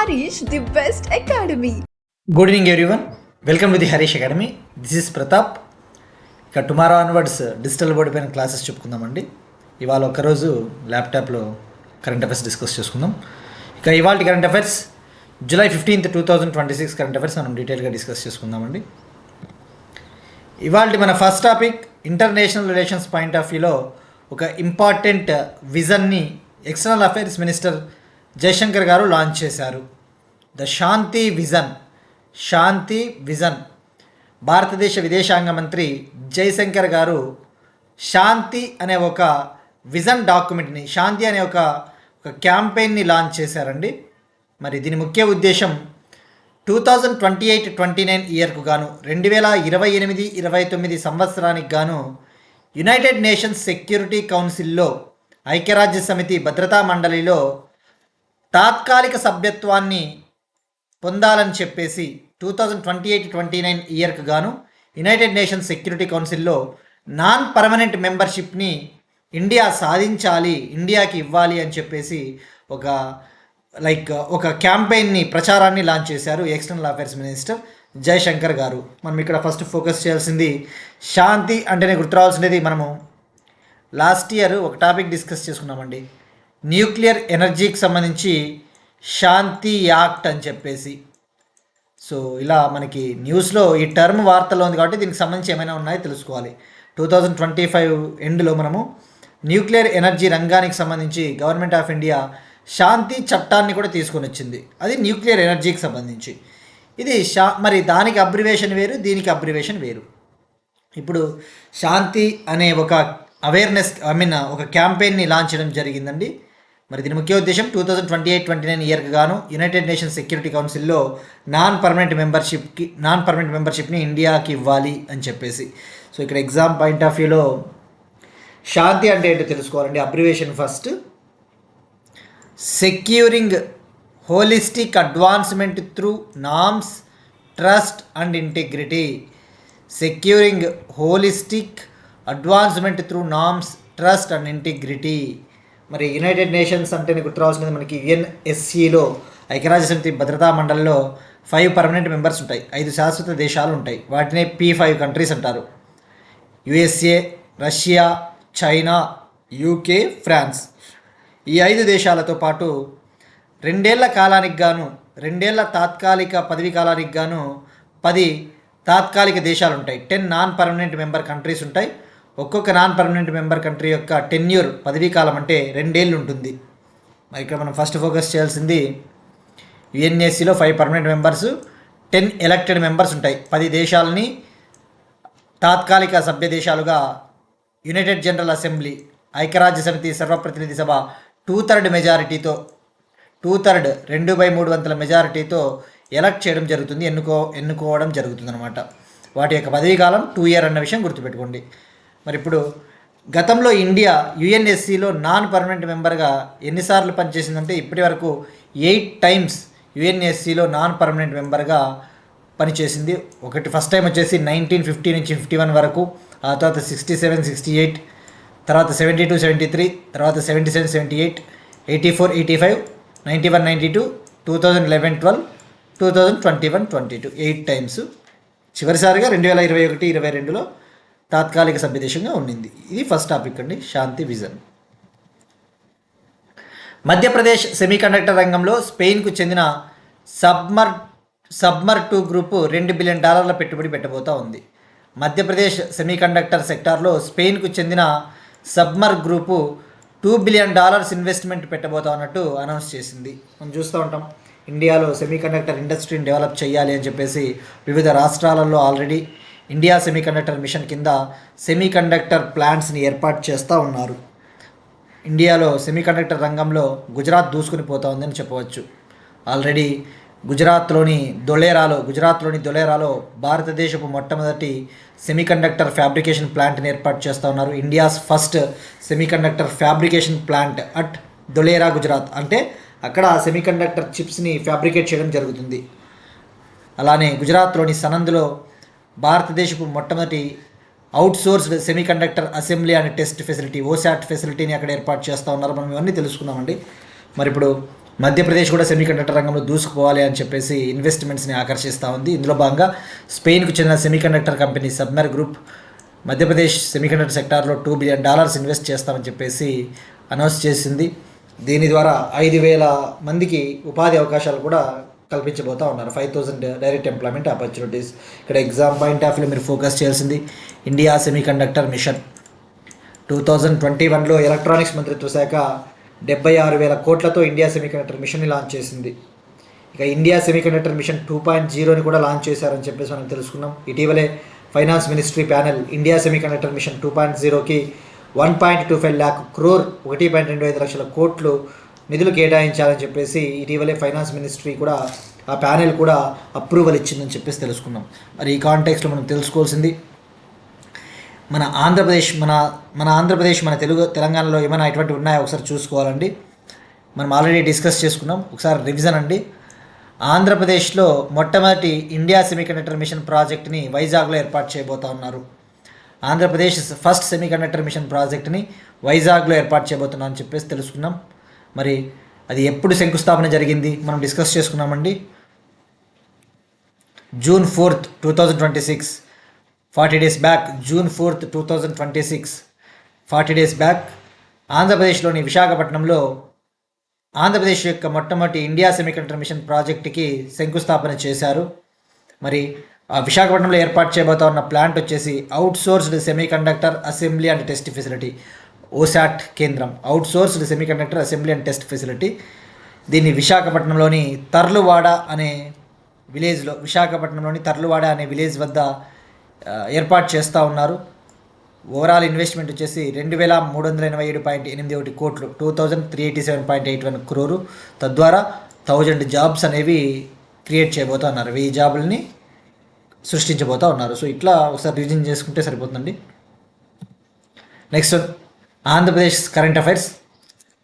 Harish, the best academy. Good evening everyone, welcome to the Harish academy. This is Pratap. ఇక tomorrow onwards digital board పైన classes చెప్పుకుందామండి. ఇవాళ ఒకరోజు ల్యాప్టాప్లో కరెంట్ అఫైర్స్ డిస్కస్ చేసుకుందాం. ఇక ఇవాళ current affairs July 15th, 2026 current affairs మనం డీటెయిల్గా డిస్కస్ చేసుకుందామండి. ఇవాళ మన first topic international relations point of వ్యూలో ఒక ఇంపార్టెంట్ విజన్ని external affairs minister Jaishankar garu launch చేశారు. The Shanti vision. భారతదేశ విదేశాంగ మంత్రి జయశంకర్ గారు శాంతి అనే ఒక విజన్ డాక్యుమెంట్ని, శాంతి అనే ఒక క్యాంపెయిన్ని లాంచ్ చేశారండి. మరి దీని ముఖ్య ఉద్దేశం 2028-29 ఇయర్కు గాను 2028-29 సంవత్సరానికి గాను యునైటెడ్ నేషన్స్ సెక్యూరిటీ కౌన్సిల్లో, ఐక్యరాజ్య సమితి భద్రతా మండలిలో తాత్కాలిక సభ్యత్వాన్ని పొందాలని చెప్పేసి 2028-29 ఇయర్కు గాను యునైటెడ్ నేషన్స్ సెక్యూరిటీ కౌన్సిల్లో నాన్ పర్మనెంట్ మెంబర్షిప్ని ఇండియా సాధించాలి, ఇండియాకి ఇవ్వాలి అని చెప్పేసి ఒక క్యాంపెయిన్ని, ప్రచారాన్ని లాంచ్ చేశారు ఎక్స్టర్నల్ అఫైర్స్ మినిస్టర్ జయశంకర్ గారు. మనం ఇక్కడ ఫస్ట్ ఫోకస్ చేయాల్సింది శాంతి అంటేనే గుర్తురావాల్సినది. మనము లాస్ట్ ఇయర్ ఒక టాపిక్ డిస్కస్ చేసుకున్నామండి, న్యూక్లియర్ ఎనర్జీకి సంబంధించి శాంతి యాక్ట్ అని చెప్పేసి. సో ఇలా మనకి న్యూస్లో ఈ టర్మ్ వార్తల్లో ఉంది కాబట్టి దీనికి సంబంధించి ఏమైనా ఉన్నాయో తెలుసుకోవాలి. 2025 ఎండ్లో మనము న్యూక్లియర్ ఎనర్జీ రంగానికి సంబంధించి గవర్నమెంట్ ఆఫ్ ఇండియా శాంతి చట్టాన్ని కూడా తీసుకొని వచ్చింది. అది న్యూక్లియర్ ఎనర్జీకి సంబంధించి. ఇది మరి దానికి అబ్రివేషన్ వేరు, దీనికి అబ్రివేషన్ వేరు. ఇప్పుడు శాంతి అనే ఒక అవేర్నెస్ ఒక క్యాంపెయిన్ని లాంచ్ చేయడం జరిగిందండి. మరి దీని ముఖ్య ఉద్దేశం 2028-29 ఇయర్కి గాను యునైటెడ్ నేషన్స్ సెక్యూరిటీ కౌన్సిల్లో నాన్ పర్మనెంట్ మెంబర్షిప్ని ఇండియాకి ఇవ్వాలి అని చెప్పేసి. సో ఇక్కడ ఎగ్జామ్ పాయింట్ ఆఫ్ వ్యూలో శాంతి అంటే ఏంటో తెలుసుకోవాలండి. Abbreviation first, securing holistic advancement through norms, trust and integrity. Securing holistic advancement through norms, trust and integrity. మరి యునైటెడ్ నేషన్స్ అంటే గుర్తురావాల్సినది మనకి యుఎన్ఎస్సిలో, ఐక్యరాజ్య సమితి భద్రతా మండలిలో 5 పర్మనెంట్ మెంబర్స్ ఉంటాయి, 5 శాశ్వత దేశాలు ఉంటాయి. వాటినే P5 కంట్రీస్ అంటారు. USA, Russia, China, UK, France. ఈ 5 దేశాలతో పాటు 2 ఏళ్ల కాలానికి గాను, 2 ఏళ్ల తాత్కాలిక పదవీ కాలానికి గాను 10 తాత్కాలిక దేశాలు ఉంటాయి. 10 నాన్ పర్మనెంట్ మెంబర్ కంట్రీస్ ఉంటాయి. ఒక్కొక్క నాన్ పర్మనెంట్ మెంబర్ కంట్రీ యొక్క టెన్యూర్, పదవీ కాలం అంటే 2 ఏళ్ళు ఉంటుంది. మరి ఇక్కడ మనం ఫస్ట్ ఫోకస్ చేయాల్సింది యుఎన్ఎస్సిలో 5 పర్మనెంట్ మెంబర్స్, 10 ఎలక్టెడ్ మెంబర్స్ ఉంటాయి. 10 దేశాలని తాత్కాలిక సభ్య దేశాలుగా యునైటెడ్ జనరల్ అసెంబ్లీ, ఐక్యరాజ్య సమితి సర్వప్రతినిధి సభ 2/3 మెజారిటీతో, 2/3 మెజారిటీతో ఎలక్ట్ చేయడం జరుగుతుంది, ఎన్నుకోవడం జరుగుతుంది అనమాట. వాటి యొక్క పదవీ కాలం 2 year అన్న విషయం గుర్తుపెట్టుకోండి. మరి ఇప్పుడు గతంలో ఇండియా యుఎన్ఎస్సిలో నాన్ పర్మనెంట్ మెంబర్గా ఎన్నిసార్లు పనిచేసిందంటే ఇప్పటి వరకు 8 times యుఎన్ఎస్సిలో నాన్ పర్మనెంట్ మెంబర్గా పనిచేసింది. ఫస్ట్ టైం వచ్చేసి 1950 నుంచి 51 వరకు, ఆ తర్వాత 67, 68, తర్వాత 72, 73, తర్వాత 77, 78, 84, 85, 91, 92, 2011, 12, 2021, 22, 8 times. చివరిసారిగా 2021-22లో తాత్కాలిక సభ్యదేశంగా ఉండింది. ఇది ఫస్ట్ టాపిక్ అండి, శాంతి విజన్. మధ్యప్రదేశ్ సెమీకండక్టర్ రంగంలో స్పెయిన్కు చెందిన సబ్మర్ 2 గ్రూపు $2 బిలియన్ పెట్టుబడి పెట్టబోతూ ఉంది. మధ్యప్రదేశ్ సెమీకండక్టర్ సెక్టార్లో స్పెయిన్కు చెందిన సబ్మర్ గ్రూపు $2 బిలియన్ ఇన్వెస్ట్మెంట్ పెట్టబోతా ఉన్నట్టు అనౌన్స్ చేసింది. మనం చూస్తూ ఉంటాం, ఇండియాలో సెమీకండక్టర్ ఇండస్ట్రీని డెవలప్ చేయాలి అని చెప్పేసి వివిధ రాష్ట్రాలలో ఆల్రెడీ ఇండియా సెమీకండక్టర్ మిషన్ కింద సెమీకండక్టర్ ప్లాంట్స్ని ఏర్పాటు చేస్తూ ఉన్నారు. ఇండియాలో సెమీకండక్టర్ రంగంలో గుజరాత్ దూసుకుని పోతా ఉందని చెప్పవచ్చు. ఆల్రెడీ గుజరాత్లోని దొలేరాలో భారతదేశపు మొట్టమొదటి సెమీకండక్టర్ ఫ్యాబ్రికేషన్ ప్లాంట్ని ఏర్పాటు చేస్తూ ఉన్నారు. India's first semiconductor fabrication plant at Dholera, Gujarat. అంటే అక్కడ సెమీకండక్టర్ చిప్స్ని ఫ్యాబ్రికేట్ చేయడం జరుగుతుంది. అలానే గుజరాత్లోని సనంద్లో భారతదేశపు మొట్టమొదటి outsourced semiconductor assembly and test facility, OSAT ఫెసిలిటీని అక్కడ ఏర్పాటు చేస్తూ ఉన్నారు. మనం ఇవన్నీ తెలుసుకున్నామండి. మరి ఇప్పుడు మధ్యప్రదేశ్ కూడా సెమీకండక్టర్ రంగంలో దూసుకుపోవాలి అని చెప్పేసి ఇన్వెస్ట్మెంట్స్ని ఆకర్షిస్తూ ఉంది. ఇందులో భాగంగా స్పెయిన్కు చెందిన semiconductor company సబ్మెర్ group Madhya Pradesh semiconductor సెక్టార్లో $2 బిలియన్ ఇన్వెస్ట్ చేస్తామని చెప్పేసి అనౌన్స్ చేసింది. దీని ద్వారా 5,000 మందికి ఉపాధి అవకాశాలు కూడా కల్పించబోతూ ఉన్నారు. 5,000 డైరెక్ట్ ఎంప్లాయ్మెంట్ ఆపర్చునిటీస్. ఇక్కడ ఎగ్జామ్ పాయింట్ ఆఫ్ వ్యూలో మీరు ఫోకస్ చేయాల్సింది ఇండియా సెమీకండక్టర్ మిషన్. 2021లో ఎలక్ట్రానిక్స్ మంత్రిత్వ శాఖ 76,000 కోట్లతో ఇండియా సెమీకండక్టర్ మిషన్ని లాంచ్ చేసింది. ఇక ఇండియా సెమీకండక్టర్ మిషన్ 2.0ని కూడా లాంచ్ చేశారని చెప్పేసి మనం తెలుసుకున్నాం. ఇటీవలే finance ministry panel India semiconductor mission 2.0కి 1.25 lakh crore 1.25 లక్షల కోట్లు నిధులు కేటాయించాలని చెప్పేసి ఇటీవలే ఫైనాన్స్ మినిస్ట్రీ కూడా ఆ ప్యానెల్ కూడా అప్రూవల్ ఇచ్చిందని చెప్పేసి తెలుసుకున్నాం. మరి ఈ కాంటెక్స్లో మనం తెలుసుకోవాల్సింది మన ఆంధ్రప్రదేశ్ మన తెలంగాణలో ఏమైనా ఇటువంటివి ఉన్నాయో ఒకసారి చూసుకోవాలండి. మనం ఆల్రెడీ డిస్కస్ చేసుకున్నాం, ఒకసారి రివిజన్ అండి. ఆంధ్రప్రదేశ్లో మొట్టమొదటి ఇండియా సెమీకండక్టర్ మిషన్ ప్రాజెక్ట్ని వైజాగ్లో ఏర్పాటు చేయబోతా ఉన్నారు. ఆంధ్రప్రదేశ్ ఫస్ట్ సెమీకండక్టర్ మిషన్ ప్రాజెక్ట్ని వైజాగ్లో ఏర్పాటు చేయబోతున్నామని చెప్పేసి తెలుసుకున్నాం. మరి అది ఎప్పుడు శంకుస్థాపన జరిగింది మనం డిస్కస్ చేసుకున్నామండి. June 4th, 2026, 40 days back. June 4th, 2026, 40 days back ఆంధ్రప్రదేశ్లోని విశాఖపట్నంలో ఆంధ్రప్రదేశ్ యొక్క మొట్టమొదటి ఇండియా సెమీకండక్టర్ మిషన్ ప్రాజెక్టుకి శంకుస్థాపన చేశారు. మరి ఆ విశాఖపట్నంలో ఏర్పాటు చేయబోతా ఉన్న ప్లాంట్ వచ్చేసి outsourced semiconductor assembly and test facility, OSAT కేంద్రం. Outsourced semiconductor assembly and test facility. దీన్ని విశాఖపట్నంలోని తర్లువాడ అనే విలేజ్ వద్ద ఏర్పాటు చేస్తూ ఉన్నారు. ఓవరాల్ ఇన్వెస్ట్మెంట్ వచ్చేసి 2,387.81 కోట్లు, 2,387.81 crore. తద్వారా 1000 జాబ్స్ అనేవి క్రియేట్ చేయబోతూ ఉన్నారు, 1000 జాబులని సృష్టించబోతూ ఉన్నారు. సో ఇట్లా ఒకసారి రివిజన్ చేసుకుంటే సరిపోతుందండి. Next Andhra Pradesh current affairs.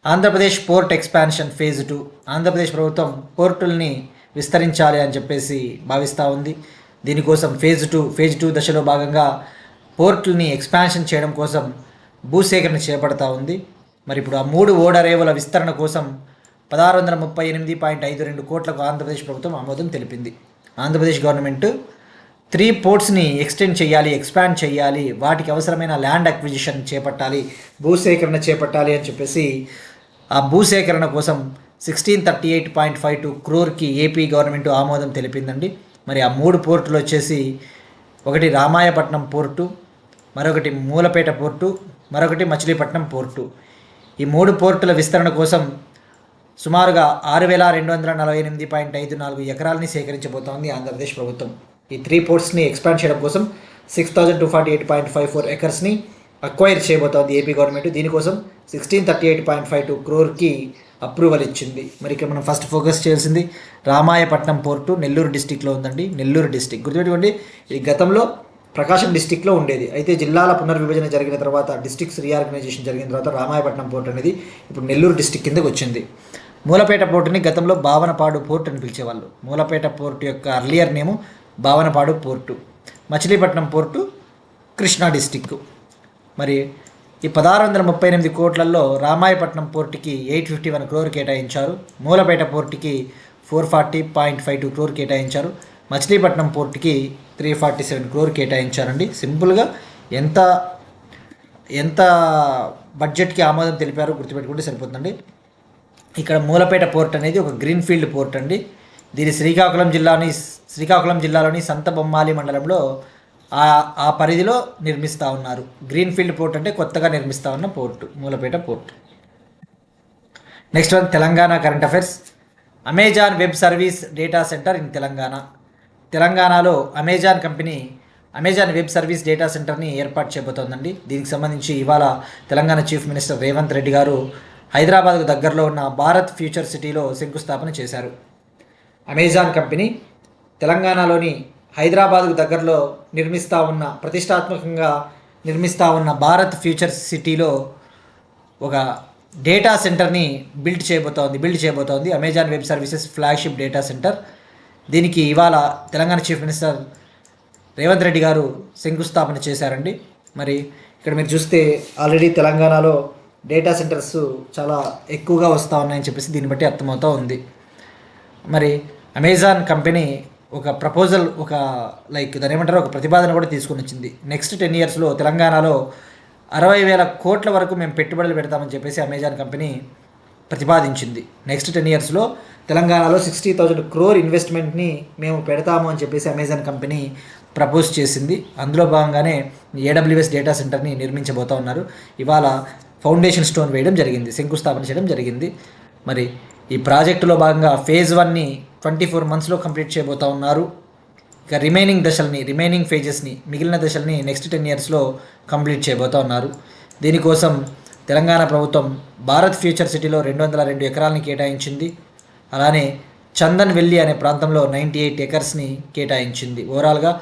Andhra Pradesh port expansion phase 2. Andhra Pradesh ప్రభుత్వం పోర్టుల్ని విస్తరించాలి అని చెప్పేసి భావిస్తూ ఉంది. దీనికోసం ఫేజ్ టూ దశలో భాగంగా పోర్టుల్ని ఎక్స్పాన్షన్ చేయడం కోసం భూసేకరణ చేపడతా ఉంది. మరి ఇప్పుడు ఆ 3 ఓడరేవుల విస్తరణ కోసం 1,638.52 కోట్లకు ఆంధ్రప్రదేశ్ ప్రభుత్వం ఆమోదం తెలిపింది. ఆంధ్రప్రదేశ్ గవర్నమెంట్ 3 పోర్ట్స్ని ఎక్స్పాండ్ చేయాలి, వాటికి అవసరమైన ల్యాండ్ అక్విజిషన్ చేపట్టాలి, భూసేకరణ చేపట్టాలి అని చెప్పేసి ఆ భూసేకరణ కోసం 1638.52 crore ఏపీ గవర్నమెంట్ ఆమోదం తెలిపిందండి. మరి ఆ 3 పోర్టులు వచ్చేసి ఒకటి రామాయపట్నం పోర్టు, మరొకటి మూలపేట పోర్టు, మరొకటి మచిలీపట్నం పోర్టు. ఈ 3 పోర్టుల విస్తరణ కోసం సుమారుగా 6,248.54 ఎకరాలని సేకరించబోతోంది ఆంధ్రప్రదేశ్ ప్రభుత్వం. ఈ 3 పోర్ట్స్ని ఎక్స్పాండ్ చేయడం కోసం 6,248.54 ఎకర్స్ని అక్వైర్ చేయబోతోంది ఏపీ గవర్నమెంట్. దీనికోసం 1638.52 crore అప్రూవల్ ఇచ్చింది. మరి ఇక్కడ మనం ఫస్ట్ ఫోకస్ చేయాల్సింది రామాయపట్నం పోర్టు నెల్లూరు డిస్టిక్లో ఉందండి. నెల్లూరు డిస్టిక్ గుర్తుపెట్టుకోండి, ఇది గతంలో ప్రకాశం డిస్టిక్లో ఉండేది. అయితే జిల్లాల పునర్విభజన జరిగిన తర్వాత, డిస్ట్రిక్ట్స్ రీఆర్గనైజేషన్ జరిగిన తర్వాత రామాయపట్నం పోర్టు అనేది ఇప్పుడు నెల్లూరు డిస్టిక్ కిందకి వచ్చింది. మూలపేట పోర్టుని గతంలో భావనపాడు పోర్టు అని పిలిచేవాళ్ళు. మూలపేట పోర్టు యొక్క earlier name Bhavanapadu port. Machilipatnam port Krishna district. మరి ఈ 1,638 కోట్లలో రామాయపట్నం పోర్టుకి 851 crore కేటాయించారు, మూలపేట పోర్టుకి 440.52 crore కేటాయించారు, మచిలీపట్నం పోర్టుకి 347 crore కేటాయించారండి. సింపుల్గా ఎంత బడ్జెట్కి ఆమోదం తెలిపారో గుర్తుపెట్టుకుంటే సరిపోతుందండి. ఇక్కడ మూలపేట పోర్ట్ అనేది ఒక గ్రీన్ఫీల్డ్ పోర్ట్ అండి. దీని శ్రీకాకుళం జిల్లాలోని సంతబొమ్మాలి మండలంలో ఆ పరిధిలో నిర్మిస్తూ ఉన్నారు. గ్రీన్ఫీల్డ్ పోర్ట్ అంటే కొత్తగా నిర్మిస్తూ ఉన్న port Mulapeta port. Next one Telangana current affairs. Amazon web service data centre in తెలంగాణలో అమెజాన్ వెబ్ సర్వీస్ డేటా సెంటర్ని ఏర్పాటు చేయబోతోందండి. దీనికి సంబంధించి ఇవాళ తెలంగాణ చీఫ్ మినిస్టర్ రేవంత్ రెడ్డి గారు హైదరాబాద్కు దగ్గరలో ఉన్న భారత్ ఫ్యూచర్ సిటీలో శంకుస్థాపన చేశారు. అమెజాన్ కంపెనీ తెలంగాణలోని హైదరాబాద్కు దగ్గరలో ప్రతిష్టాత్మకంగా నిర్మిస్తూ ఉన్న భారత్ ఫ్యూచర్ సిటీలో ఒక డేటా సెంటర్ని బిల్డ్ చేయబోతోంది Amazon web services flagship data centre. దీనికి ఇవాళ తెలంగాణ చీఫ్ మినిస్టర్ రేవంత్ రెడ్డి గారు శంకుస్థాపన చేశారండి. మరి ఇక్కడ మీరు చూస్తే ఆల్రెడీ తెలంగాణలో డేటా సెంటర్స్ చాలా ఎక్కువగా వస్తూ ఉన్నాయని చెప్పేసి దీన్ని బట్టి అర్థమవుతూ ఉంది. మరి అమెజాన్ కంపెనీ ఒక ప్రపోజల్, ఒక దాని ఏమంటారు, ఒక ప్రతిపాదన కూడా తీసుకొని వచ్చింది. నెక్స్ట్ 10 ఇయర్స్లో తెలంగాణలో 60,000 కోట్ల వరకు మేము పెట్టుబడులు పెడతామని చెప్పేసి అమెజాన్ కంపెనీ ప్రతిపాదించింది. నెక్స్ట్ 10 ఇయర్స్లో తెలంగాణలో 60,000 క్రోర్ ఇన్వెస్ట్మెంట్ని మేము పెడతాము అని చెప్పేసి అమెజాన్ కంపెనీ ప్రపోజ్ చేసింది. అందులో భాగంగానే AWS డేటా సెంటర్ని నిర్మించబోతూ ఉన్నారు. ఇవాళ ఫౌండేషన్ స్టోన్ వేయడం జరిగింది, శంకుస్థాపన చేయడం జరిగింది. మరి ఈ ప్రాజెక్టులో భాగంగా ఫేజ్ 1ని 24 monthsలో కంప్లీట్ చేయబోతూ ఉన్నారు. ఇక రిమైనింగ్ ఫేజెస్ని, మిగిలిన దశల్ని నెక్స్ట్ 10 ఇయర్స్లో కంప్లీట్ చేయబోతూ ఉన్నారు. దీనికోసం తెలంగాణ ప్రభుత్వం భారత్ ఫ్యూచర్ సిటీలో 202 ఎకరాలని కేటాయించింది. అలానే చందన్ వెల్లి అనే ప్రాంతంలో 98 ఎకర్స్ని కేటాయించింది. ఓవరాల్గా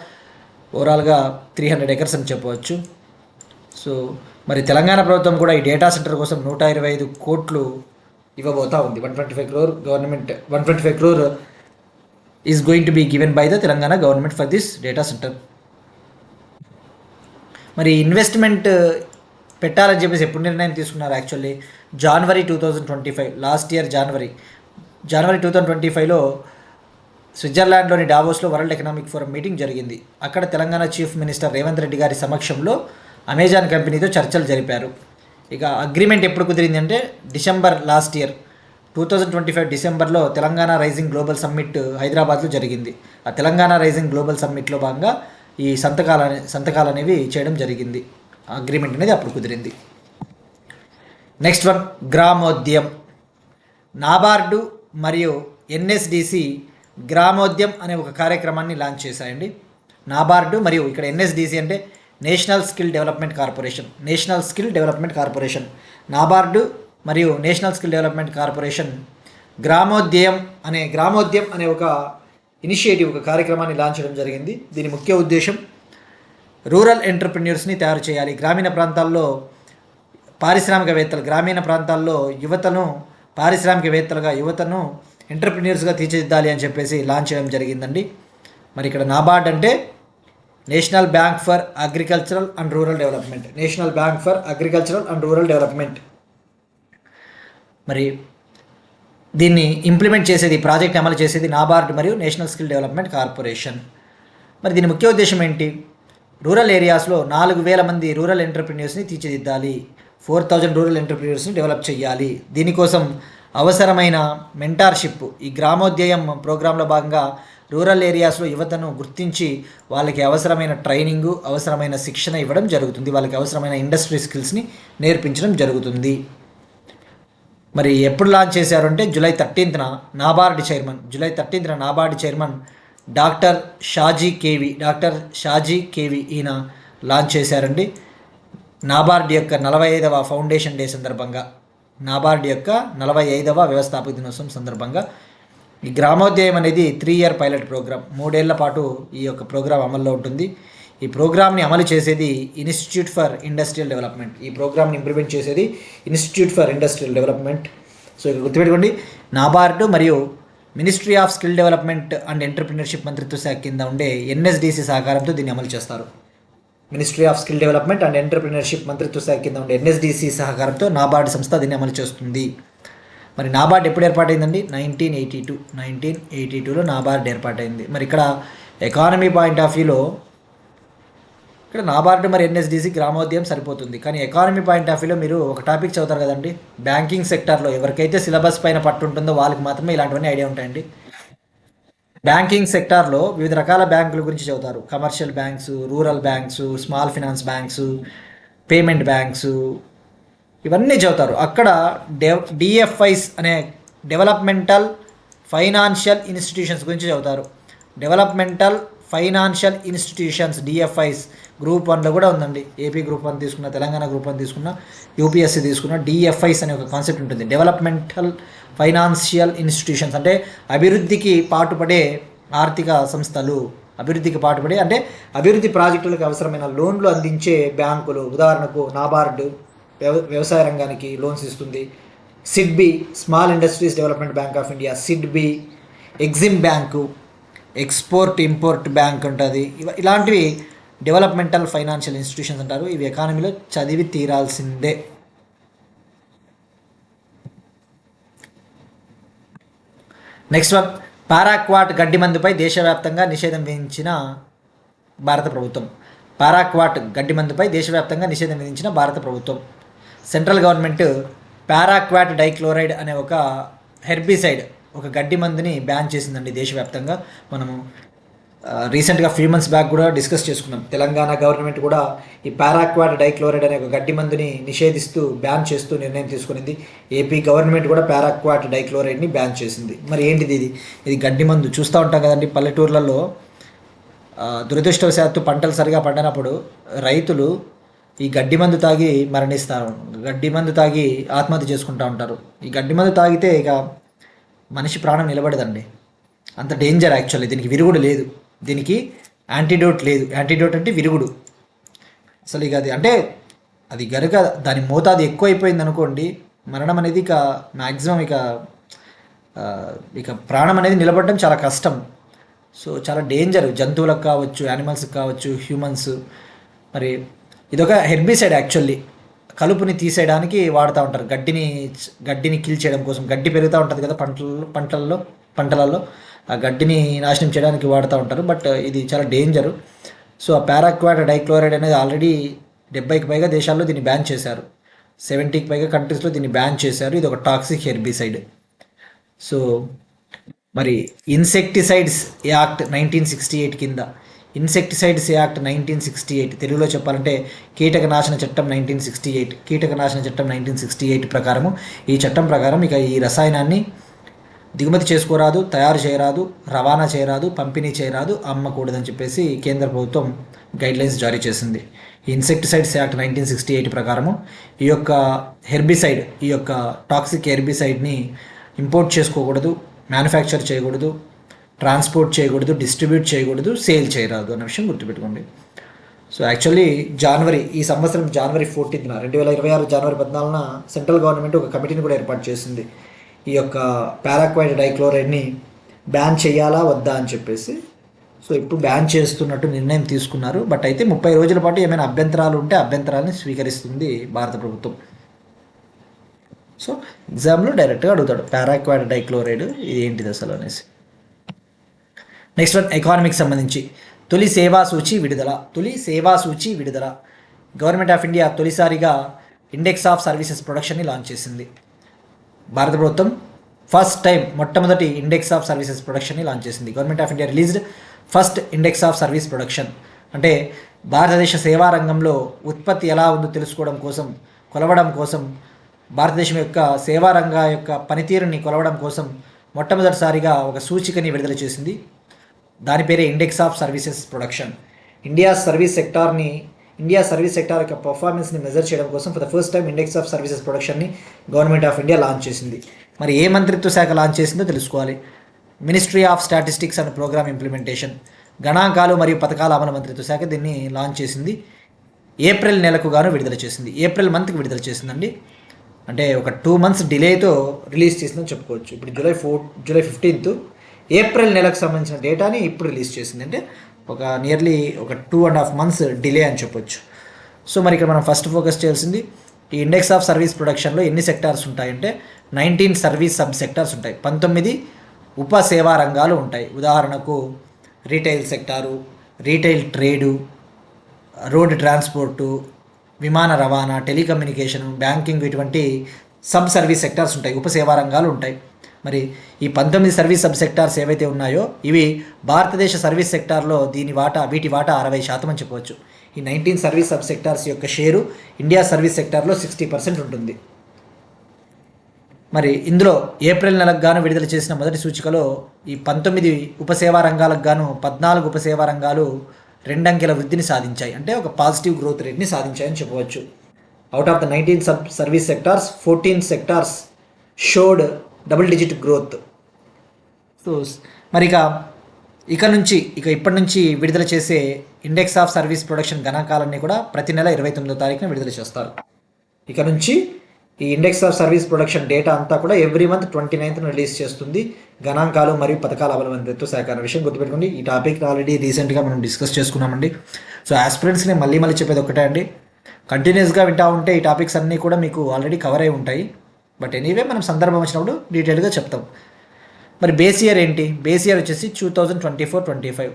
300 ఎకర్స్ అని చెప్పవచ్చు. సో మరి తెలంగాణ ప్రభుత్వం కూడా ఈ డేటా సెంటర్ కోసం 125 కోట్లు ఇవ్వబోతా ఉంది. 125 crore is going to be given by the Telangana government for this data centre. మరి ఇన్వెస్ట్మెంట్ పెట్టాలని చెప్పేసి ఎప్పుడు నిర్ణయం తీసుకున్నారు? Actually January 2025, last year January 2025లో స్విట్జర్లాండ్లోని డావోస్లో వరల్డ్ ఎకనామిక్ ఫోరం మీటింగ్ జరిగింది. అక్కడ తెలంగాణ చీఫ్ మినిస్టర్ రేవంత్ రెడ్డి గారి సమక్షంలో అమెజాన్ కంపెనీతో చర్చలు జరిపారు. ఇక అగ్రిమెంట్ ఎప్పుడు కుదిరింది అంటే డిసెంబర్ లాస్ట్ ఇయర్ 2025 డిసెంబర్లో తెలంగాణ రైజింగ్ గ్లోబల్ సమ్మిట్ హైదరాబాద్లో జరిగింది. ఆ తెలంగాణ రైజింగ్ గ్లోబల్ సమ్మిట్లో భాగంగా ఈ సంతకాలు అనేవి చేయడం జరిగింది. అగ్రిమెంట్ అనేది అప్పుడు కుదిరింది. Next one, గ్రామోద్యం. నాబార్డు మరియు NSDC గ్రామోద్యం అనే ఒక కార్యక్రమాన్ని లాంచ్ చేశాయండి. నాబార్డు మరియు ఇక్కడ NSDC అంటే national skill development corporation. NABARD మరియు నేషనల్ స్కిల్ డెవలప్మెంట్ కార్పొరేషన్ గ్రామోద్యం అనే ఒక ఇనిషియేటివ్, ఒక కార్యక్రమాన్ని లాంచ్ చేయడం జరిగింది. దీని ముఖ్య ఉద్దేశం రూరల్ ఎంటర్ప్రెన్యూర్స్ని తయారు చేయాలి. గ్రామీణ ప్రాంతాల్లో యువతను ఎంటర్ప్రెన్యూర్స్గా తీర్చిదిద్దాలి అని చెప్పేసి లాంచ్ చేయడం జరిగిందండి. మరి ఇక్కడ నాబార్డ్ అంటే national bank for agricultural and rural development. మరి దీన్ని ఇంప్లిమెంట్ చేసేది, ప్రాజెక్ట్ అమలు చేసేది నాబార్డ్ మరియు నేషనల్ స్కిల్ డెవలప్మెంట్ కార్పొరేషన్. మరి దీని ముఖ్య ఉద్దేశం ఏంటి? రూరల్ ఏరియాస్లో 4,000 మంది రూరల్ ఎంటర్ప్రెన్యూర్స్ని తీర్చిదిద్దాలి, 4,000 రూరల్ ఎంటర్ప్రెన్యూర్స్ని డెవలప్ చేయాలి. దీనికోసం అవసరమైన మెంటార్షిప్, ఈ గ్రామోద్యం ప్రోగ్రాంలో భాగంగా రూరల్ ఏరియాస్లో యువతను గుర్తించి వాళ్ళకి అవసరమైన ట్రైనింగు, అవసరమైన శిక్షణ ఇవ్వడం జరుగుతుంది. వాళ్ళకి అవసరమైన ఇండస్ట్రీ స్కిల్స్ని నేర్పించడం జరుగుతుంది. మరి ఎప్పుడు లాంచ్ చేశారు అంటే జూలై 13న NABARD chairman doctor Shaji K V ఈయన లాంచ్ చేశారండి. నాబార్డ్ యొక్క 45వ ఫౌండేషన్ డే సందర్భంగా, నాబార్డ్ యొక్క 45వ వ్యవస్థాపక దినోత్సవం సందర్భంగా ఈ గ్రామోద్యం అనేది 3-year పైలట్ ప్రోగ్రామ్, 3 ఏళ్ల పాటు ఈ యొక్క ప్రోగ్రాం అమల్లో ఉంటుంది. ఈ ప్రోగ్రామ్ని అమలు చేసేది ఇన్స్టిట్యూట్ ఫర్ ఇండస్ట్రియల్ డెవలప్మెంట్. ఈ ప్రోగ్రామ్ని ఇంప్లిమెంట్ చేసేది institute for industrial development. So ఇక్కడ గుర్తుపెట్టుకోండి, నాబార్డు మరియు ministry of skill development and entrepreneurship మంత్రిత్వ శాఖ కింద ఉండే NSDC సహకారంతో దీన్ని అమలు చేస్తారు. Ministry of skill development and entrepreneurship మంత్రిత్వ శాఖ కింద ఉండే NSDC సహకారంతో నాబార్డ్ సంస్థ దీన్ని అమలు చేస్తుంది. మరి నాబార్డ్ ఎప్పుడు ఏర్పాటైందండి? 1982లో నాబార్డ్ ఏర్పాటైంది. మరి ఇక్కడ ఎకానమీ పాయింట్ ఆఫ్ వ్యూలో ఇక్కడ నాబార్డు మరి NSDC గ్రామోద్యం సరిపోతుంది. కానీ ఎకానమీ పాయింట్ ఆఫ్ వ్యూలో మీరు ఒక టాపిక్ చదువుతారు కదండి, బ్యాంకింగ్ సెక్టార్లో ఎవరికైతే సిలబస్ పైన పట్టు ఉంటుందో వాళ్ళకి మాత్రమే ఇలాంటివన్నీ ఐడియా ఉంటాయండి. బ్యాంకింగ్ సెక్టార్లో వివిధ రకాల బ్యాంకుల గురించి చదువుతారు. Commercial banks, rural banks, small finance banks, payment banks, ఇవన్నీ చదువుతారు. అక్కడ DFIs అనే డెవలప్మెంటల్ ఫైనాన్షియల్ ఇన్స్టిట్యూషన్స్ గురించి చదువుతారు. Developmental financial institutions DFIs group 1లో కూడా ఉందండి. ఏపీ గ్రూప్ 1 తీసుకున్న, తెలంగాణ గ్రూప్ 1 తీసుకున్న, UPSC తీసుకున్న DFIs అనే ఒక కాన్సెప్ట్ ఉంటుంది. డెవలప్మెంటల్ ఫైనాన్షియల్ ఇన్స్టిట్యూషన్స్ అంటే అభివృద్ధికి పాటుపడే ఆర్థిక సంస్థలు, అంటే అభివృద్ధి ప్రాజెక్టులకు అవసరమైన లోన్లు అందించే బ్యాంకులు. ఉదాహరణకు నాబార్డు వ్యవసాయ రంగానికి లోన్స్ ఇస్తుంది. SIDBI small industries development bank of India, SIDBI, EXIM bank, export import bank ఉంటుంది. ఇలాంటివి డెవలప్మెంటల్ ఫైనాన్షియల్ ఇన్స్టిట్యూషన్స్ అంటారు. ఇవి ఎకానమీలో చదివి తీరాల్సిందే. నెక్స్ట్ వన్, పారాక్వాట్ గడ్డి మందుపై దేశవ్యాప్తంగా నిషేధం విధించిన భారత ప్రభుత్వం. పారాక్వాట్ గడ్డి మందుపై దేశవ్యాప్తంగా నిషేధం విధించిన భారత ప్రభుత్వం. సెంట్రల్ గవర్నమెంట్ పారాక్వాట్ డైక్లోరైడ్ అనే ఒక హెర్బిసైడ్, ఒక గడ్డి మందుని బ్యాన్ చేసిందండి దేశవ్యాప్తంగా. మనము రీసెంట్గా ఫ్యూ మంత్స్ బ్యాక్ కూడా డిస్కస్ చేసుకున్నాం. తెలంగాణ గవర్నమెంట్ కూడా ఈ పారాక్వాట్ డైక్లోరైడ్ అనే ఒక గడ్డి మందుని నిషేధిస్తూ బ్యాన్ చేస్తూ నిర్ణయం తీసుకునింది. ఏపీ గవర్నమెంట్ కూడా పారాక్వాట్ డైక్లోరైడ్ని బ్యాన్ చేసింది. మరి ఏంటిది ఇది గడ్డి మందు చూస్తూ ఉంటాం కదండి పల్లెటూర్లలో. దురదృష్టవశాత్తు పంటలు సరిగా పండినప్పుడు రైతులు ఈ గడ్డి మందు తాగి మరణిస్తారు, గడ్డి మందు తాగి ఆత్మహత్య చేసుకుంటూ ఉంటారు. ఈ గడ్డి మందు తాగితే ఇక మనిషి ప్రాణం నిలబడదండి, అంత డేంజర్. యాక్చువల్లీ దీనికి విరుగుడు లేదు, దీనికి యాంటీడోట్ లేదు. యాంటీడోట్ అంటే విరుగుడు. అసలు ఇక అది అంటే అది గనుక దాని మోతాదు ఎక్కువైపోయింది అనుకోండి, మరణం అనేది ఇక మ్యాక్సిమం ఇక ప్రాణం అనేది నిలబడడం చాలా కష్టం. సో చాలా డేంజర్, జంతువులకు కావచ్చు, యానిమల్స్కి కావచ్చు, హ్యూమన్స్. మరి ఇదొక హెర్బిసైడ్ యాక్చువల్లీ, కలుపుని తీసేయడానికి వాడుతూ ఉంటారు. గడ్డిని కిల్ చేయడం కోసం. గడ్డి పెరుగుతూ ఉంటుంది కదా పంటలలో ఆ గడ్డిని నాశనం చేయడానికి వాడుతూ ఉంటారు. బట్ ఇది చాలా డేంజరు. సో ఆ పారాక్వాట్ డైక్లోరైడ్ అనేది ఆల్రెడీ 70కి పైగా దేశాల్లో దీన్ని బ్యాన్ చేశారు. 70కి పైగా కంట్రీస్లో దీన్ని బ్యాన్ చేశారు. ఇది ఒక టాక్సిక్ హెర్బిసైడ్. సో మరి ఇన్సెక్టిసైడ్స్ యాక్ట్ 1968 కింద, ఇన్సెక్టిసైడ్స్ యాక్ట్ 1968, తెలుగులో చెప్పాలంటే కీటకనాశన చట్టం 1968, కీటకనాశన చట్టం 1968 ప్రకారము, ఈ చట్టం ప్రకారం ఇక ఈ రసాయనాన్ని దిగుమతి చేసుకోరాదు, తయారు చేయరాదు, రవాణా చేయరాదు, పంపిణీ చేయరాదు, అమ్మకూడదని చెప్పేసి కేంద్ర ప్రభుత్వం గైడ్లైన్స్ జారీ చేసింది. ఈ ఇన్సెక్టిసైడ్స్ యాక్ట్ 1968 ప్రకారము ఈ యొక్క హెర్బిసైడ్, ఈ యొక్క టాక్సిక్ హెర్బిసైడ్ని ఇంపోర్ట్ చేసుకోకూడదు, మ్యానుఫ్యాక్చర్ చేయకూడదు, ట్రాన్స్పోర్ట్ చేయకూడదు, డిస్ట్రిబ్యూట్ చేయకూడదు, సేల్ చేయరాదు అన్న విషయం గుర్తుపెట్టుకోండి. సో యాక్చువల్లీ ఈ సంవత్సరం జనవరి 14న 2026 జనవరి 14న సెంట్రల్ గవర్నమెంట్ ఒక కమిటీని కూడా ఏర్పాటు చేసింది. ఈ యొక్క పారాక్వాట్ డైక్లోరైడ్ని బ్యాన్ చేయాలా వద్దా అని చెప్పేసి. సో ఇప్పుడు బ్యాన్ చేస్తున్నట్టు నిర్ణయం తీసుకున్నారు. బట్ అయితే 30 రోజుల పాటు ఏమైనా అభ్యంతరాలు ఉంటే అభ్యంతరాలని స్వీకరిస్తుంది భారత ప్రభుత్వం. సో ఎగ్జామ్లో డైరెక్ట్గా అడుగుతాడు పారాక్వాట్ డైక్లోరైడ్ ఇది ఏంటిది అసలు అనేసి. నెక్స్ట్ వన్, ఎకానమీకి సంబంధించి తొలి సేవా సూచి విడుదల. గవర్నమెంట్ ఆఫ్ ఇండియా తొలిసారిగా ఇండెక్స్ ఆఫ్ సర్వీసెస్ ప్రొడక్షన్ని లాంచ్ చేసింది. భారత ప్రభుత్వం ఫస్ట్ టైం మొట్టమొదటి ఇండెక్స్ ఆఫ్ సర్వీసెస్ ప్రొడక్షన్ని లాంచ్ చేసింది. Government of India released first index of service production. అంటే భారతదేశ సేవా రంగంలో ఉత్పత్తి ఎలా ఉందో తెలుసుకోవడం కోసం, కొలవడం కోసం, భారతదేశం యొక్క సేవా రంగ యొక్క పనితీరుని కొలవడం కోసం మొట్టమొదటిసారిగా ఒక సూచికని విడుదల చేసింది. దాని పేరే index of services production. India service sector యొక్క పర్ఫార్మెన్స్ని మెజర్ చేయడం కోసం for the first time index of services ప్రొడక్షన్ని గవర్నమెంట్ ఆఫ్ ఇండియా లాంచ్ చేసింది. మరి ఏ మంత్రిత్వ శాఖ లాంచ్ చేసిందో తెలుసుకోవాలి. Ministry of statistics and programme implementation, గణాంకాలు మరియు పథకాల అమలు మంత్రిత్వ శాఖ దీన్ని లాంచ్ చేసింది. ఏప్రిల్ నెలకు గాను విడుదల చేసింది. ఏప్రిల్ మంత్కి విడుదల చేసిందండి. అంటే ఒక 2 months డిలేతో రిలీజ్ చేసిందని చెప్పుకోవచ్చు. ఇప్పుడు జూలై 15th, ఏప్రిల్ నెలకు సంబంధించిన డేటాని ఇప్పుడు రిలీజ్ చేసింది. అంటే ఒక నియర్లీ ఒక 2.5 months డిలే అని చెప్పొచ్చు. సో మరి ఇక్కడ మనం ఫస్ట్ ఫోకస్ చేయాల్సింది ఈ ఇండెక్స్ ఆఫ్ సర్వీస్ ప్రొడక్షన్లో ఎన్ని సెక్టార్స్ ఉంటాయంటే 19 సర్వీస్ సబ్ సెక్టార్స్ ఉంటాయి, 19 ఉప సేవా రంగాలు ఉంటాయి. ఉదాహరణకు retail sector, retail trade, road transport, విమాన రవాణా, టెలికమ్యూనికేషను, బ్యాంకింగ్, ఇటువంటి సబ్ సర్వీస్ సెక్టార్స్ ఉంటాయి, ఉపసేవా రంగాలు ఉంటాయి. మరి ఈ 19 సర్వీస్ సబ్ సెక్టార్స్ ఏవైతే ఉన్నాయో ఇవి భారతదేశ సర్వీస్ సెక్టార్లో వీటి వాటా 60% అని చెప్పవచ్చు. ఈ 19 సర్వీస్ సబ్ సెక్టార్స్ యొక్క షేరు ఇండియా సర్వీస్ సెక్టార్లో 60% ఉంటుంది. మరి ఇందులో ఏప్రిల్ నెలకు గాను విడుదల చేసిన మొదటి సూచికలో ఈ 19 ఉపసేవా రంగాలకు గాను 14 ఉపసేవా రంగాలు 2 అంకెల వృద్ధిని సాధించాయి. అంటే ఒక పాజిటివ్ గ్రోత్ రేట్ని సాధించాయని చెప్పవచ్చు. Out of the 19 service sectors 14 sectors showed double digit growth. So మరి ఇప్పటి నుంచి విడుదల చేసే ఇండెక్స్ ఆఫ్ సర్వీస్ ప్రొడక్షన్ గణాంకాలన్నీ కూడా ప్రతి నెల 29వ తారీఖున విడుదల చేస్తారు. ఇక నుంచి ఈ index of service production data అంతా కూడా ఎవ్రీ మంత్ 29th రిలీజ్ చేస్తుంది గణాంకాలు మరియు పథకాల అమలు మంత్రిత్వ శాఖ అనే విషయం గుర్తుపెట్టుకోండి. ఈ టాపిక్ ఆల్రెడీ రీసెంట్గా మనం డిస్కస్ చేసుకున్నామండి. సో ఆస్పిరెంట్స్ని మళ్ళీ చెప్పేది ఒకటే అండి, కంటిన్యూస్గా వింటూ ఉంటే ఈ టాపిక్స్ అన్నీ కూడా మీకు ఆల్రెడీ కవర్ అయి ఉంటాయి. బట్ ఎనీవే మనం సందర్భం వచ్చినప్పుడు డీటెయిల్గా చెప్తాం. మరి బేస్ ఇయర్ ఏంటి? బేస్ ఇయర్ వచ్చేసి 2024-25,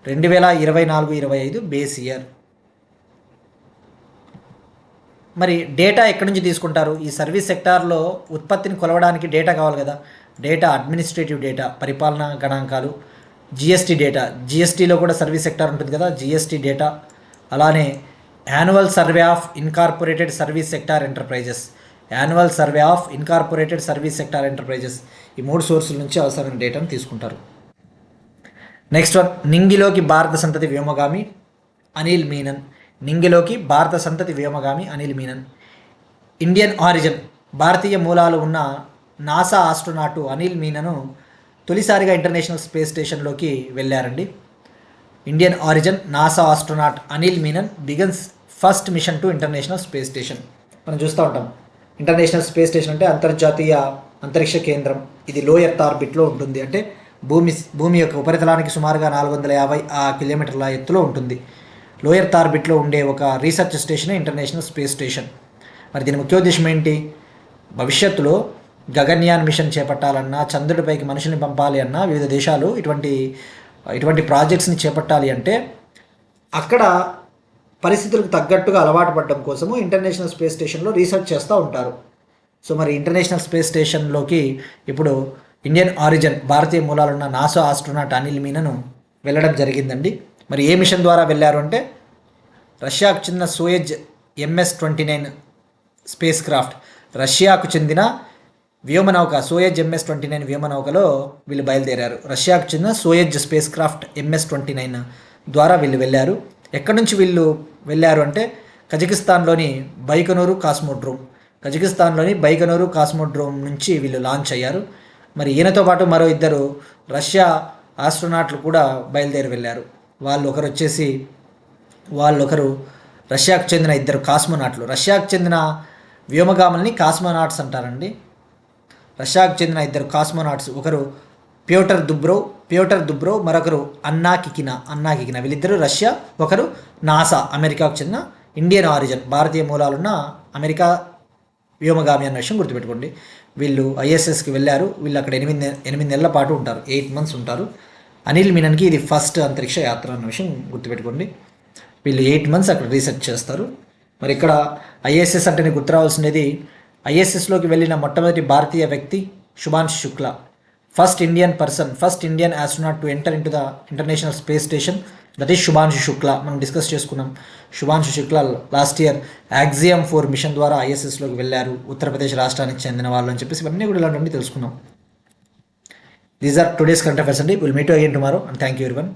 2024-25 బేస్ ఇయర్. మరి డేటా ఎక్కడి నుంచి తీసుకుంటారు? ఈ సర్వీస్ సెక్టార్లో ఉత్పత్తిని కొలవడానికి డేటా కావాలి కదా. డేటా అడ్మినిస్ట్రేటివ్ డేటా, పరిపాలనా గణాంకాలు, జిఎస్టీ డేటా, జిఎస్టీలో కూడా సర్వీస్ సెక్టార్ ఉంటుంది కదా, జిఎస్టీ డేటా. అలానే annual survey of incorporated service sector enterprises, annual survey of incorporated service sector enterprises, ఈ 3 సోర్సుల నుంచి అవసరమైన డేటాను తీసుకుంటారు. నెక్స్ట్ వన్, నింగిలోకి భారత సంతతి వ్యోమగామి అనిల్ మీనన్. నింగిలోకి భారత సంతతి వ్యోమగామి అనిల్ మీనన్. ఇండియన్ ఆరిజిన్, భారతీయ మూలాలు ఉన్న నాసా ఆస్ట్రోనాటు అనిల్ మీనన్ తొలిసారిగా ఇంటర్నేషనల్ స్పేస్ స్టేషన్లోకి వెళ్ళారండి. Indian origin NASA astronaut Anil Menon begins first mission to international space station. మనం చూస్తూ ఉంటాం, ఇంటర్నేషనల్ స్పేస్ స్టేషన్ అంటే అంతర్జాతీయ అంతరిక్ష కేంద్రం. ఇది లో ఎర్త్ ఆర్బిట్లో ఉంటుంది, అంటే భూమి యొక్క ఉపరితలానికి సుమారుగా 450 కిలోమీటర్ల ఎత్తులో ఉంటుంది. లో ఎర్త్ ఆర్బిట్లో ఉండే ఒక research station international space station. మరి దీని ముఖ్య ఉద్దేశం ఏంటి? భవిష్యత్తులో గగన్యాన్ మిషన్ చేపట్టాలన్నా, చంద్రుడిపైకి మనుషుల్ని పంపాలి అన్నా, వివిధ దేశాలు ఇటువంటి ప్రాజెక్ట్స్ని చేపట్టాలి అంటే అక్కడ పరిస్థితులకు తగ్గట్టుగా అలవాటు పడడం కోసము ఇంటర్నేషనల్ స్పేస్ స్టేషన్లో రీసెర్చ్ చేస్తూ ఉంటారు. సో మరి ఇంటర్నేషనల్ స్పేస్ స్టేషన్లోకి ఇప్పుడు ఇండియన్ ఆరిజిన్, భారతీయ మూలాలున్న నాసా ఆస్ట్రోనాట్ అనిల్ మీనన్ వెళ్ళడం జరిగిందండి. మరి ఏ మిషన్ ద్వారా వెళ్ళారు అంటే రష్యాకు చెందిన సోయజ్ MS-29 స్పేస్ క్రాఫ్ట్, రష్యాకు చెందిన వ్యోమనౌక సోయజ్ MS-29 వ్యోమనౌకలో వీళ్ళు బయలుదేరారు. రష్యాకు చెందిన సోయజ్ స్పేస్ క్రాఫ్ట్ MS-29 ద్వారా వీళ్ళు వెళ్ళారు. ఎక్కడి నుంచి వీళ్ళు వెళ్ళారు అంటే కజకిస్తాన్లోని బైకనూరు కాస్మోడ్రోమ్ నుంచి వీళ్ళు లాంచ్ అయ్యారు. మరి ఈయనతో పాటు మరో 2 రష్యా ఆస్ట్రోనాట్లు కూడా బయలుదేరి వెళ్ళారు. వాళ్ళొకరు రష్యాకు చెందిన 2 కాస్మోనాట్లు. రష్యాకు చెందిన వ్యోమగాముల్ని కాస్మోనాట్స్ అంటారండి. రష్యాకు చెందిన 2 కాస్మోనాట్స్, ఒకరు ప్యోటర్ దుబ్రోవ్, మరొకరు అన్నా కికినా. వీళ్ళిద్దరూ రష్యా, ఒకరు నాసా, అమెరికాకు చెందిన ఇండియన్ ఆరిజిన్, భారతీయ మూలాలున్న అమెరికా వ్యోమగామి అన్న విషయం గుర్తుపెట్టుకోండి. వీళ్ళు ISSకి వెళ్ళారు. వీళ్ళు అక్కడ 8 నెలల పాటు ఉంటారు, 8 months ఉంటారు. అనిల్ మీనన్కి ఇది ఫస్ట్ అంతరిక్ష యాత్ర అన్న విషయం గుర్తుపెట్టుకోండి. వీళ్ళు 8 months అక్కడ రీసెర్చ్ చేస్తారు. మరి ఇక్కడ ISS అంటే గుర్తు రావాల్సినది, ISSలోకి వెళ్ళిన మొట్టమొదటి భారతీయ వ్యక్తి Shubhanshu Shukla, first Indian astronaut to enter into the international space station, that is Shubhanshu Shukla. మనం డిస్కస్ చేసుకున్నాం. Shubhanshu Shukla last year Axiom 4 mission ద్వారా ISSలోకి వెళ్ళారు, ఉత్తరప్రదేశ్ రాష్ట్రానికి చెందిన వాళ్ళు అని చెప్పేసి ఇవన్నీ కూడా ఇలాంటివన్నీ తెలుసుకున్నాం. These are today's current affairs అండి. Will meet you again tomorrow and thank you everyone.